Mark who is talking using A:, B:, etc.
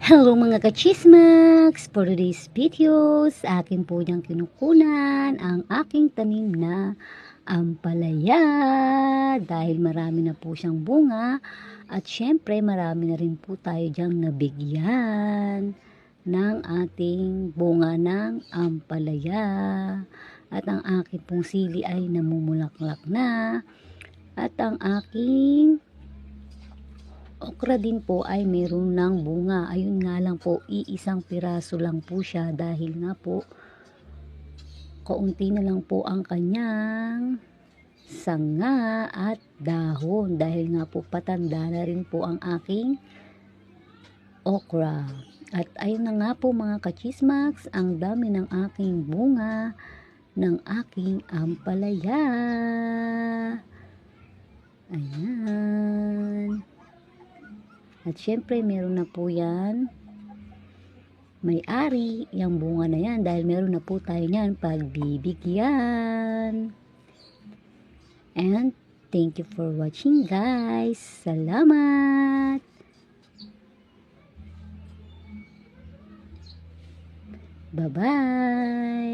A: Hello mga kachismax! For today's videos, akin po niyang kinukunan ang aking tanim na ampalaya dahil marami na po siyang bunga at syempre marami na rin po tayo diyang nabigyan ng ating bunga ng ampalaya at ang aking pong sili ay namumulaklak na at ang aking okra din po ay mayroon ng bunga. Ayun nga lang po, iisang piraso lang po siya dahil nga po kaunti na lang po ang kanyang sanga at dahon dahil nga po patanda na rin po ang aking okra. At ayun na nga po mga kachismax, ang dami ng aking bunga ng aking ampalaya. Ayan. At syempre, meron na po yan may-ari yung bunga na yan dahil meron na po tayo yan pagbibigyan. And thank you for watching guys. Salamat! Bye-bye!